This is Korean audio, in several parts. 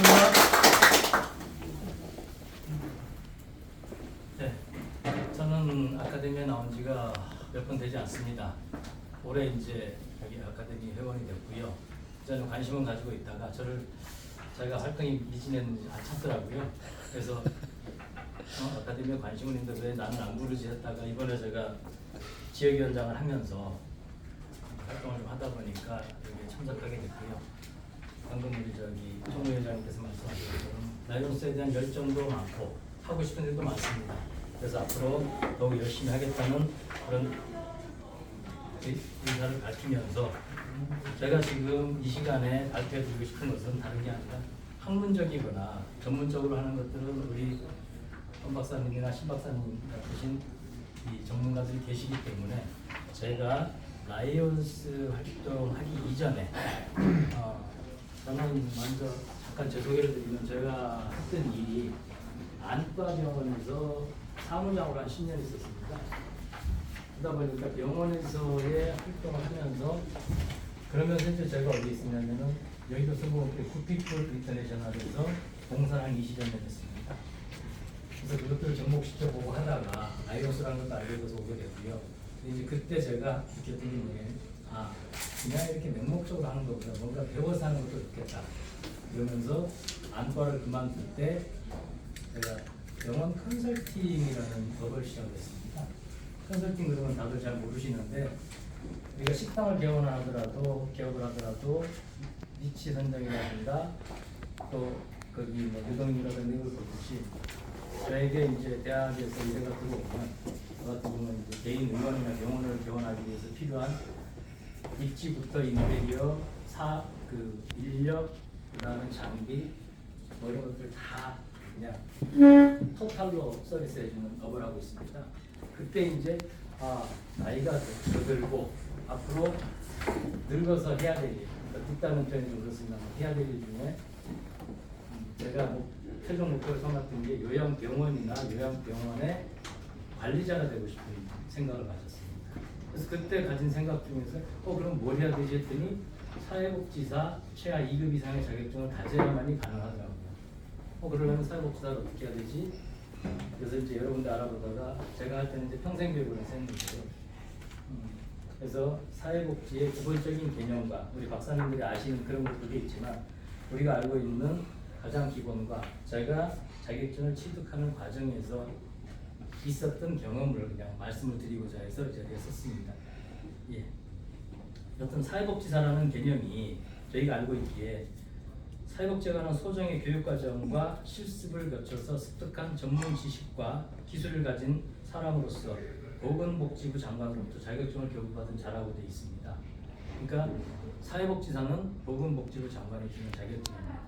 반갑습니다. 네, 저는 아카데미에 나온 지가 몇 번 되지 않습니다. 올해 이제 여기 아카데미 회원이 됐고요. 저는 관심은 가지고 있다가 저희가 활동이 미진했는지 안 찾더라고요. 그래서 아카데미에 관심은 있는데 왜 나는 안 부르지 했다가 이번에 제가 지역위원장을 하면서 활동을 좀 하다 보니까 여기에 참석하게 됐고요. 방금 우리 총무위원장님께서 말씀하신 것처럼 라이온스에 대한 열정도 많고 하고 싶은 일도 많습니다. 그래서 앞으로 더욱 열심히 하겠다는 그런 의사를 밝히면서 제가 지금 이 시간에 발표해드리고 싶은 것은 다른 게 아니라 학문적이거나 전문적으로 하는 것들은 우리 권 박사님이나 신 박사님 같으신 이 전문가들이 계시기 때문에 제가 라이온스 활동하기 이전에 저는 먼저 잠깐 제 소개를 드리면 제가 했던 일이 안과병원에서 사무장으로 한 10년 있었습니다. 그러다 보니까 병원에서의 활동을 하면서 그러면서 이제 제가 어디 있었냐면은 여의도 성공업계 구피풀 인터내셔널에서 봉사를 한 20여 년 했습니다. 그래서 그것들을 접목시켜 보고 하다가 라이온스라는 것도 알게 돼서 오게 됐고요. 이제 그때 제가 느꼈던 게 그냥 이렇게 맹목적으로 하는 것보다 뭔가 배워서 하는 것도 좋겠다. 이러면서 안과를 그만둘 때 제가 병원 컨설팅이라는 법을 시작했습니다. 컨설팅 그러면 다들 잘 모르시는데 우리가 식당을 개업을 하더라도 위치 선정이라든가 또 거기 뭐 유동인이라든가 이걸 보듯이 저에게 이제 대학에서 의대가 들어오면 저 같은 경우는 이제 개인 의원이나 병원을 개원하기 위해서 필요한 입지부터 인테리어, 인력, 그다음에 장비 뭐 이런 것들 다 그냥 토탈로 서비스해주는 업을 하고 있습니다. 그때 이제 나이가 더 들고 앞으로 늙어서 해야 될 일, 뒷다는 표현이 좀 그렇습니다. 해야 될 일 중에 제가 최종 목표를 삼았던 게 요양병원이나 요양병원의 관리자가 되고 싶은 생각을 가졌습니다. 그래서 그때 가진 생각 중에서 그럼 뭘 해야 되지 했더니 사회복지사 최하 2급 이상의 자격증을 가져야만이 가능하더라고요. 그러려면 사회복지사를 어떻게 해야 되지? 그래서 이제 여러 군데 알아보다가 제가 할 때는 이제 평생교육을 했는데요. 그래서 사회복지의 기본적인 개념과 우리 박사님들이 아시는 그런 것들이 있지만 우리가 알고 있는 가장 기본과 제가 자격증을 취득하는 과정에서 있었던 경험을 그냥 말씀을 드리고자 해서 이 자리에 썼습니다. 예. 여튼 사회복지사라는 개념이 저희가 알고 있기에 사회복지에 관한 소정의 교육과정과 실습을 거쳐서 습득한 전문 지식과 기술을 가진 사람으로서 보건복지부 장관으로부터 자격증을 교부받은 자라고 되어 있습니다. 그러니까 사회복지사는 보건복지부 장관이 주는 자격증입니다.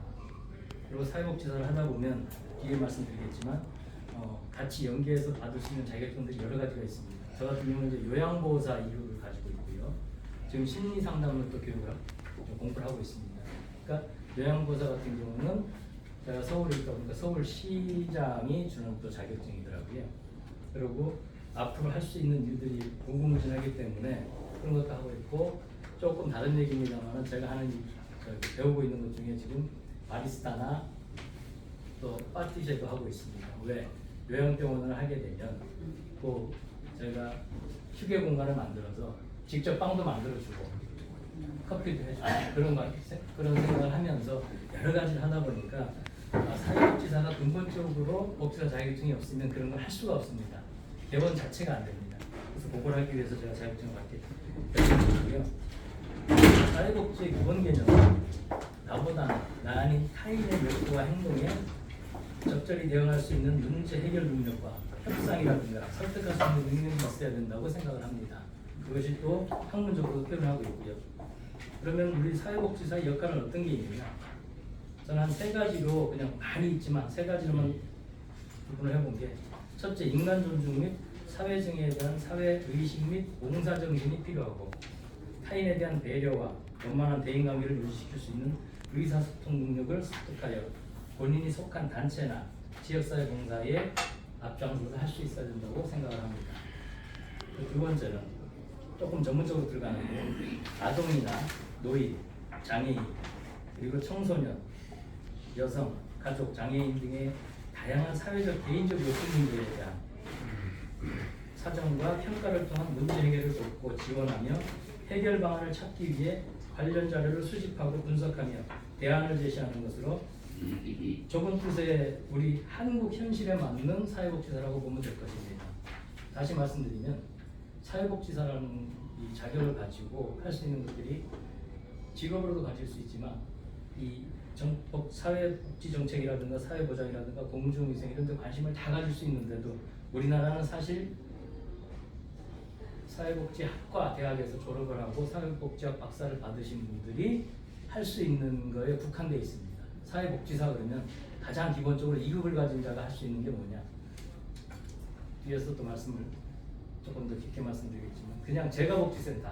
그리고 사회복지사를 하다 보면 뒤에 말씀드리겠지만 같이 연계해서 받을 수 있는 자격증들이 여러 가지가 있습니다. 저 같은 경우는 이제 요양보호사 이유를 가지고 있고요. 지금 심리상담을 또 공부를 하고 있습니다. 그러니까 요양보호사 같은 경우는 제가 서울에 있다 보니까 서울시장이 주는 또 자격증이더라고요. 그리고 앞으로 할 수 있는 일들이 궁금무진하기 때문에 그런 것도 하고 있고 조금 다른 얘기입니다만 제가 배우고 있는 것 중에 지금 바리스타나 또 파티셰도 하고 있습니다. 왜? 요양병원을 하게 되면 또 저희가 휴게 공간을 만들어서 직접 빵도 만들어주고 커피도 해주고 그런 생각을 하면서 여러 가지를 하다 보니까 사회복지사가 근본적으로 복지사 자격증이 없으면 그런 걸 할 수가 없습니다. 개원 자체가 안 됩니다. 그래서 그걸 하기 위해서 제가 자격증을 받게 됐고요. 사회복지의 기본 개념은 나 아닌 타인의 욕구와 행동에 적절히 대응할 수 있는 문제 해결 능력과 협상이라든가 설득할 수 있는 능력이 있어야 된다고 생각을 합니다. 그것이 또 학문적으로 표현하고 있고요. 그러면 우리 사회복지사의 역할은 어떤 게 있느냐? 저는 한 세 가지로 그냥 많이 있지만 세 가지로만 구분을 해본 게 첫째, 인간 존중 및 사회정의에 대한 사회의식 및 봉사정신이 필요하고 타인에 대한 배려와 원만한 대인관계를 유지시킬 수 있는 의사소통 능력을 습득하여 본인이 속한 단체나 지역사회 봉사에 앞장서서 할 수 있어야 된다고 생각을 합니다. 두 번째는 조금 전문적으로 들어가는데 아동이나 노인, 장애인, 그리고 청소년, 여성, 가족, 장애인 등의 다양한 사회적 개인적 요구 문제에 대한 사정과 평가를 통한 문제 해결을 돕고 지원하며 해결 방안을 찾기 위해 관련 자료를 수집하고 분석하며 대안을 제시하는 것으로 좁은 뜻의 우리 한국 현실에 맞는 사회복지사라고 보면 될 것입니다. 다시 말씀드리면 사회복지사라는 이 자격을 가지고 할 수 있는 것들이 직업으로도 가질 수 있지만 이 사회복지 정책이라든가 사회보장이라든가 공중위생 이런 데 관심을 다 가질 수 있는데도 우리나라는 사실 사회복지학과 대학에서 졸업을 하고 사회복지학 박사를 받으신 분들이 할 수 있는 거에 국한되어 있습니다. 사회복지사 그러면 가장 기본적으로 2급을 가진 자가 할 수 있는 게 뭐냐? 뒤에서 또 말씀을 조금 더 깊게 말씀드리겠지만 그냥 재가복지센터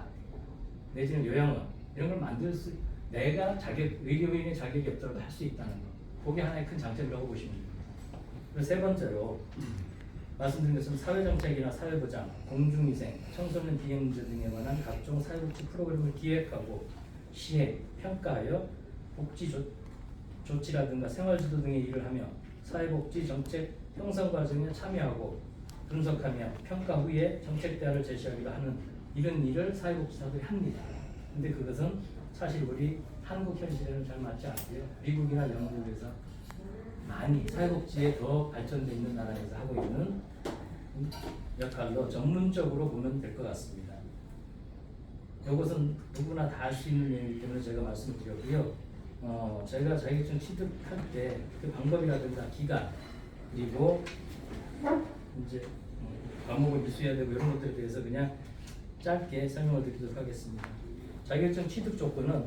내지는 요양원 이런 걸 만들 수 내가 의료인의 자격이 없더라도 할 수 있다는 거 그게 하나의 큰 장점이라고 보시면 됩니다. 그리고 세 번째로 말씀드린 것처럼 사회정책이나 사회보장, 공중위생, 청소년 비행문제 등에 관한 각종 사회복지 프로그램을 기획하고 시행, 평가하여 복지 조치라든가 생활지도 등의 일을 하며 사회복지 정책 형성 과정에 참여하고 분석하며 평가 후에 정책 대안을 제시하기도 하는 이런 일을 사회복지사들이 합니다. 근데 그것은 사실 우리 한국 현실에는 잘 맞지 않고요. 미국이나 영국에서 많이 사회복지에 더 발전되어 있는 나라에서 하고 있는 역할로 전문적으로 보면 될 것 같습니다. 이것은 누구나 다 할 수 있는 내용이기 때문에 제가 말씀을 드렸고요. 제가 자격증 취득할 때 그 방법이라든가 기간 그리고 이제 과목을 이수해야 되고 이런 것들에 대해서 그냥 짧게 설명을 드리도록 하겠습니다. 자격증 취득 조건은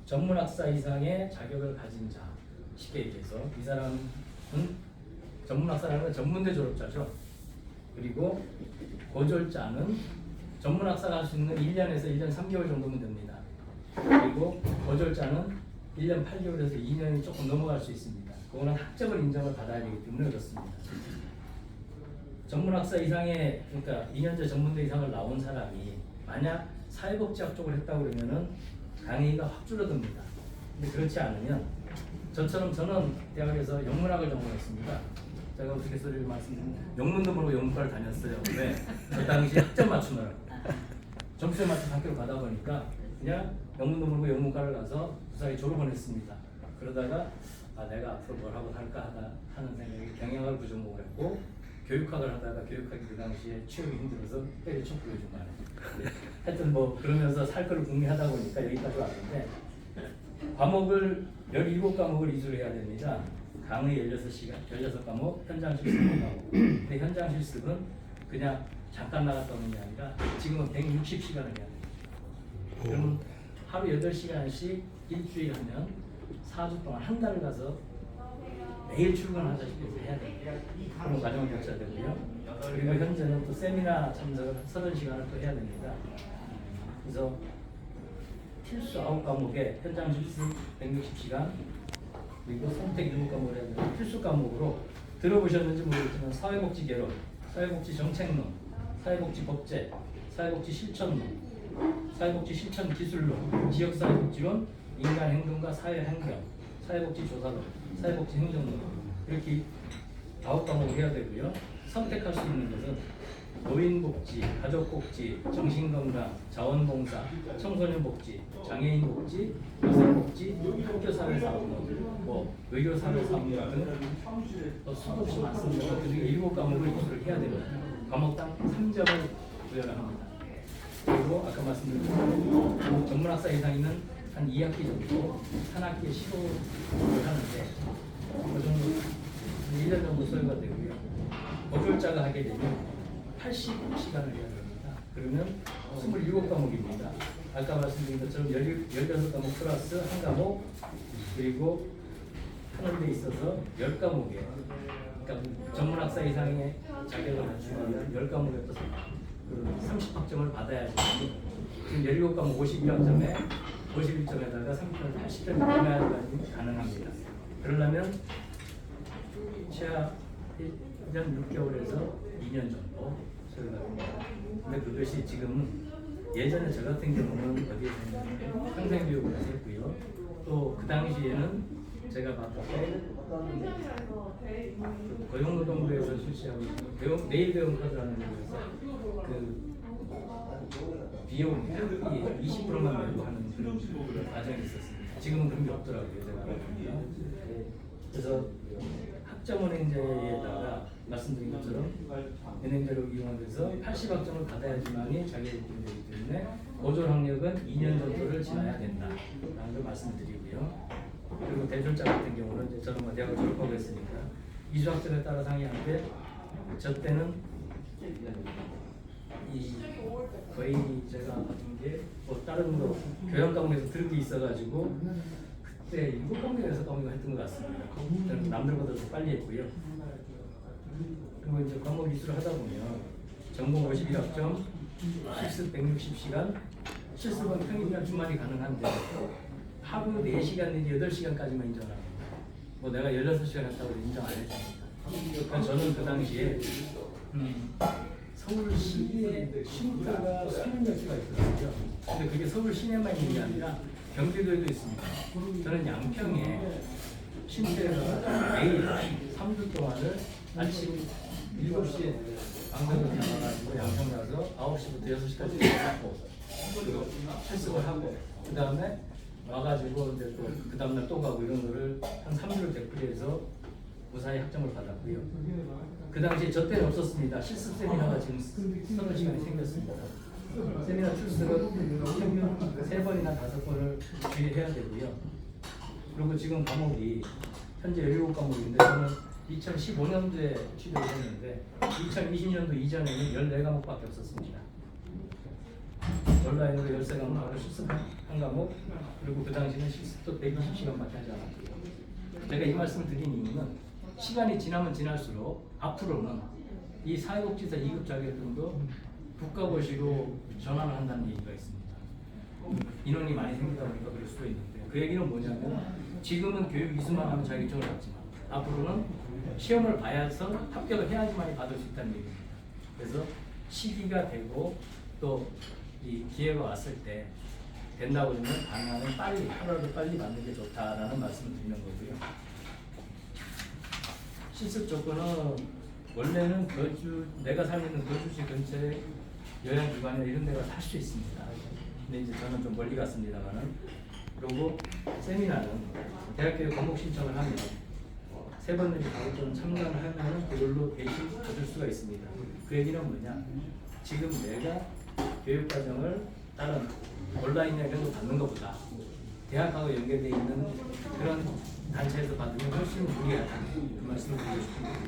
전문학사 이상의 자격을 가진 자, 쉽게 얘기해서 이 사람은 전문학사라는 건 전문대 졸업자죠. 그리고 고졸자는 전문학사가 할 수 있는 1년에서 1년 3개월 정도면 됩니다. 그리고 고졸자는 1년 8개월에서 2년이 조금 넘어갈 수 있습니다. 그거는 학점을 인정을 받아야 되기 때문에 그렇습니다. 전문학사 이상의 그러니까 2년제 전문대 이상을 나온 사람이 만약 사회복지학 쪽을 했다고 그러면은 강의가 확 줄어듭니다. 근데 그렇지 않으면 저처럼 저는 대학에서 영문학을 전공했습니다. 제가 어떻게 소리를 말씀드리면 영문도 모르고 영문과를 다녔어요. 왜? 그 당시 학점 맞추느라 점수에 맞춰서 학교를 가다 보니까 그냥 영문도 모르고 영문과를 가서 무사히 졸업을 했습니다. 그러다가 내가 앞으로 뭘 하고 할까 하는 생각에 경영학을 부전공을 했고 교육학을 하다가 교육학이 그 당시에 취업이 힘들어서 때려쳐 보여준 거예요. 하여튼 뭐 그러면서 살 거를 궁리하다 보니까 여기까지 왔는데 과목을 17과목을 이수를 해야 됩니다. 강의 16시간, 16과목, 현장 실습 5과목. 근데 현장 실습은 그냥 잠깐 나갔다 오는 게 아니라 지금은 160시간을 해야 돼요. 그러면 하루 8시간씩 일주일 하면 4주 동안 한 달을 가서 매일 출근하다시피 해서 해야 돼요. 그런 과정을 거쳐야 되고요. 그리고 현재는 또 세미나 참석을 30시간을 또 해야 됩니다. 그래서 필수 9과목에 현장 실습 160시간 그리고 선택 7과목을 해야 되는 필수 과목으로 들어보셨는지 모르겠지만 사회복지 개론, 사회복지 정책론, 사회복지 법제, 사회복지 실천론, 사회복지 실천 기술론, 지역사회복지론, 인간행동과 사회행정, 사회복지 조사론, 사회복지 행정론 이렇게 9과목을 해야 되고요. 선택할 수 있는 것은 노인복지, 가족복지, 정신건강, 자원봉사, 청소년복지, 장애인복지, 여성복지, 학교사회사업론, 의료사회사업론 등 수도 없이 많습니다. 그중에 7과목을 이수를 해야 됩니다. 과목당 3점을 부여를 합니다. 그리고 아까 말씀드린 전문학사 이상이면 한 2학기 정도, 한 학기에 15를 하는데 그 정도 1년 정도 소요가 되고요. 고졸자가 하게 되면 80시간을 해야 됩니다. 그러면 27과목입니다. 아까 말씀드린 것처럼 16과목 플러스 한 과목 그리고 하는 데 있어서 10과목이에요. 그러니까 전문학사 이상의 자격을 갖추면 10과목에 또 30학점을 받아야지. 지금 17과목 51학점에 51점에다가 30점을 받아야지 가능합니다. 그러려면 최하 1년 6개월에서 2년 정도 소요가 됩니다. 근데 그것이 지금은 예전에 저 같은 경우는 어디에 했냐면 평생교육을 했고요. 또 그 당시에는 제가 봤을 때 고용노동부에서 실시하고 있는 내일 배움 카드라는 곳에서 그 비용 이 20%만 내고 하는 그런 과정이 있었습니다. 지금은 그런 게 없더라고요. 제가 알아보니까. 그래서 학점은행제에다가 말씀드린 것처럼 은행제로 이용하면서 80학점을 받아야지만이 자격증이 되기 때문에 고졸 학력은 2년 정도를 지나야 된다라는 걸 말씀드리고요. 그리고 대졸자 같은 경우는 이제 저는 뭐 대학을 졸업하고 했으니까 이수학점에 따라 상이하는데 저 때는 이 거의 제가 받은 게 뭐 다른 거 교양 과목에서 들은 게 있어가지고 그때 7과목에서 과목을 했던 것 같습니다. 저는 남들보다 더 빨리 했고요. 그리고 이제 과목 이수를 하다 보면 전공 51학점, 실습 160시간, 실습은 평일이나 주말이 가능한데 하루 4시간 내지 8시간까지만 인정합니다. 뭐 내가 16시간 했다고 인정 안 해줍니다. 그러니까 저는 그 당시에 서울시에 쉼터가 20몇 개가 있거든요. 근데 그게 서울 시내만 있는 게 아니라 경기도에도 있습니다. 저는 양평에 쉼터에서 매일 3주 동안을 아침 7시에 방송을 나가가지고 양평 가서 9시부터 6시까지 하고 그리고 실습을 하고 그 다음에 와가지고 이제 또 그 다음날 또 가고 이런 거를 한 3주를 되풀이해서 무사히 학점을 받았고요. 그 당시에 저 때는 없었습니다. 실습 세미나가 지금 서너 시간이 생겼습니다. 세미나 출석은 평균 3번이나 5번을 주의해야 되고요. 그리고 지금 과목이 현재 17과목인데 저는 2015년도에 취득을 했는데 2020년도 이전에는 14과목밖에 없었습니다. 온라인으로 13과목 하고 실습 한 과목 그리고 그 당시는 실습도 120시간밖에 하지 않았고요. 제가 이 말씀을 드린 이유는 시간이 지나면 지날수록 앞으로는 이 사회복지사 2급 자격증도 국가고시로 전환을 한다는 얘기가 있습니다. 인원이 많이 생기다 보니까 그럴 수도 있는데 그 얘기는 뭐냐면 지금은 교육 이수만 하면 자격증을 받지만 앞으로는 시험을 봐야서 합격을 해야지만 받을 수 있다는 얘기입니다. 그래서 시기가 되고 또 이 기회가 왔을 때 된다고 하면 가능하면 빨리 하루라도 빨리 받는 게 좋다라는 말씀을 드리는 거고요. 실습 조건은 원래는 내가 살고 있는 거주지 근처에 요양기관이나 이런 데가 살 수 있습니다. 근데 이제 저는 좀 멀리 갔습니다만은 그리고 세미나는 대학교에 과목 신청을 하면 3번 내지 5번 참가를 하면 그걸로 대신 받을 수가 있습니다. 그 얘기는 뭐냐? 지금 내가 교육과정을 다른 온라인이나 이런 거 받는 것보다 대학하고 연계되어 있는 그런 단체에서 받으면 훨씬 유리하다. 그 말씀을 드리고 싶습니다.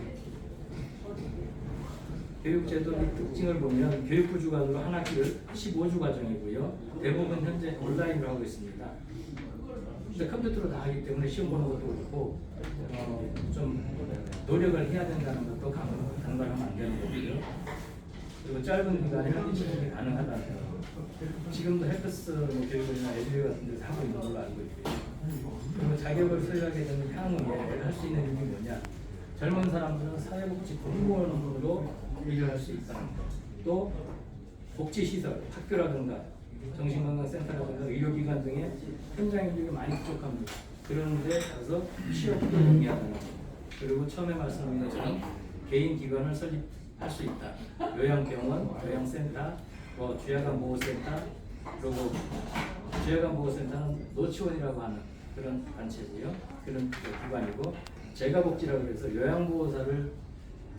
교육제도의 특징을 보면 교육부 주관으로 한 학기를 15주 과정이고요. 대부분 현재 온라인으로 하고 있습니다. 근데 컴퓨터로 다 하기 때문에 시험 보는 것도 그렇고 좀 노력을 해야 된다는 것도 간과하면 안 되는 거고요. 그리고 짧은 기간에 학기 실습이 가능하다는 거. 지금도 헬프스 교육이나 에듀 같은 데서 하고 있는 걸로 알고 있고요. 그리고 자격을 수여하게 되는 향후에 할 수 있는 일이 뭐냐? 젊은 사람들은 사회복지 공무원으로 일을 할 수 있다는 것. 또 복지시설, 학교라든가 정신건강센터라든가 의료기관 등의 현장 인력이 많이 부족합니다. 그런 데 가서 취업도 용이하다는 것. 그리고 처음에 말씀드린 것처럼 개인 기관을 설립할 수 있다. 요양병원, 요양센터, 주야간보호센터, 그리고 주야간보호센터는 노치원이라고 하는 그런 단체고요. 그런 기관이고 재가복지라고 해서 요양보호사를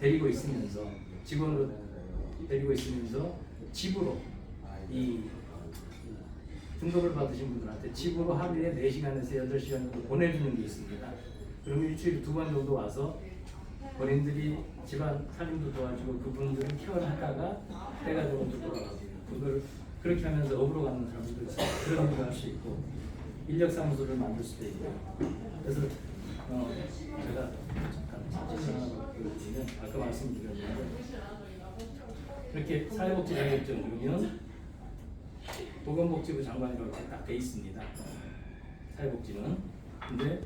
데리고 있으면서 직원으로 데리고 있으면서 집으로 이 등록을 받으신 분들한테 집으로 하루에 4시간에서 8시간 정도 보내주는 게 있습니다. 그러면 일주일에 2번 정도 와서 본인들이 집안 살림도 도와주고 그분들을 케어하다가 때가 되면 또 돌아가고 그걸 그렇게 하면서 업으로 가는 사람들도 있어요. 그런 일을 할 수 있고 인력사무소를 만들 수도 있고 그래서 제가 잠깐 사진을 하나 보여드리면 아까 말씀드렸는데 이렇게 사회복지 자격증 그러면 보건복지부 장관이라고 딱 돼 있습니다. 사회복지는. 근데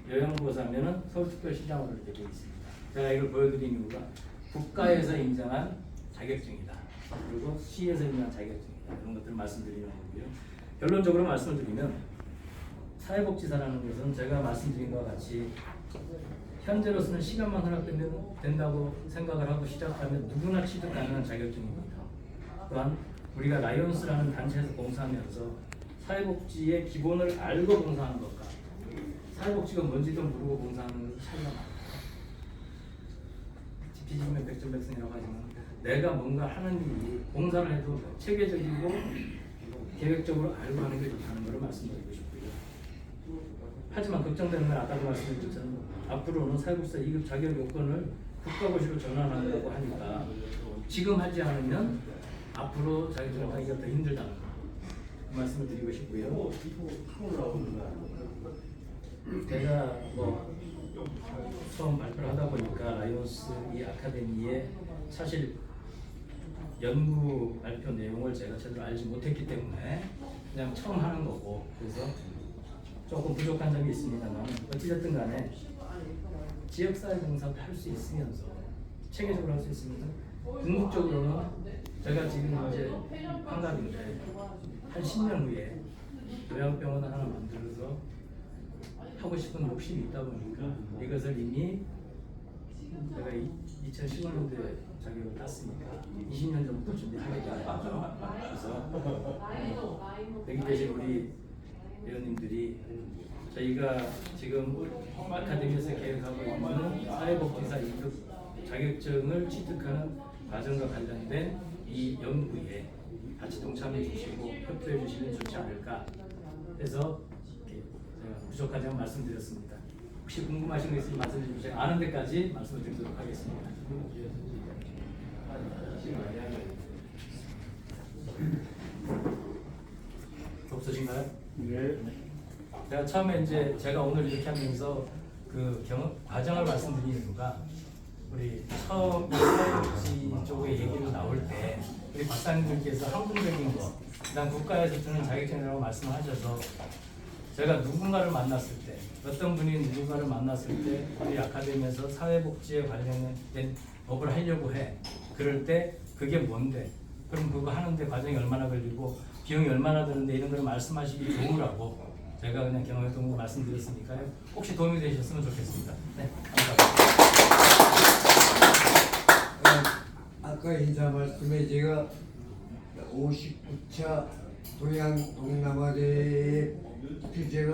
요양보호사면은 서울특별시장으로 이렇게 돼 있습니다. 제가 이걸 보여드린 이유가 국가에서 인정한 자격증이다. 그리고 시에서 인정한 자격증이다. 이런 것들을 말씀드리는 거고요. 결론적으로 말씀을 드리면 사회복지사라는 것은 제가 말씀드린 것과 같이 현재로서는 시간만 허락되면 된다고 생각을 하고 시작하면 누구나 취득 가능한 자격증입니다. 또한 우리가 라이온스라는 단체에서 봉사하면서 사회복지의 기본을 알고 봉사하는 것과 사회복지가 뭔지도 모르고 봉사하는 것은 차이가 많아요. 뒤집으면 백전백승이라고 하지만 내가 뭔가 하는 일이 봉사를 해도 체계적이고 계획적으로 알고 하는 게 좋다는 것을 말씀드리고 싶고요. 하지만 걱정되는 건 아까도 말씀드렸지만 앞으로는 사회복지사 2급 자격 요건을 국가고시로 전환한다고 하니까 지금 하지 않으면 앞으로 자격증을 따기가 더 힘들다는 그 말씀을 드리고 싶고요. 제가 처음 발표를 하다 보니까 라이온스 이 아카데미의 사실 연구 발표 내용을 제가 제대로 알지 못했기 때문에 그냥 처음 하는 거고, 그래서 조금 부족한 점이 있습니다만 어찌됐든 간에 지역사회 봉사도 할 수 있으면서 체계적으로 할 수 있으면서 궁극적으로는 제가 지금 이제 환갑인데 한 10년 후에 요양병원 하나 만들어서 하고 싶은 욕심이 있다 보니까 이것을 이미 내가 2015년도에 자격을 땄으니까 20년 전부터 준비하겠다는 거죠. 그래서 여기 계신 우리 회원님들이 저희가 지금 아카데미에서 계획하고 있는 사회복지사 2급 자격증을 취득하는 과정과 관련된 이 연구에 같이 동참해 주시고 협조해 주시면 좋지 않을까 해서 이렇게 제가 부족하지 않은 말씀드렸습니다. 혹시 궁금하신 거 있으면 말씀해 주시면 제가 아는 데까지 말씀을 드리도록 하겠습니다. 없으신가요? 네. 제가 처음에 이제 제가 오늘 이렇게 하면서 그 과정을 말씀드린 이유가 우리 처음 사회복지 쪽의 얘기로 나올 때 우리 박사님들께서 항공적인 거, 그다음 국가에서 주는 자격증이라고 말씀하셔서 제가 누군가를 만났을 때, 어떤 분이 누군가를 만났을 때 우리 아카데미에서 사회복지에 관련된 업을 하려고 해. 그럴 때 그게 뭔데? 그럼 그거 하는데 과정이 얼마나 걸리고 비용이 얼마나 드는데 이런 걸 말씀하시기 좋으라고 제가 그냥 경험했던 거 말씀드렸으니까요. 혹시 도움이 되셨으면 좋겠습니다. 네, 감사합니다. 아까 인사 말씀에 제가 59차 동양동남아대회 주제가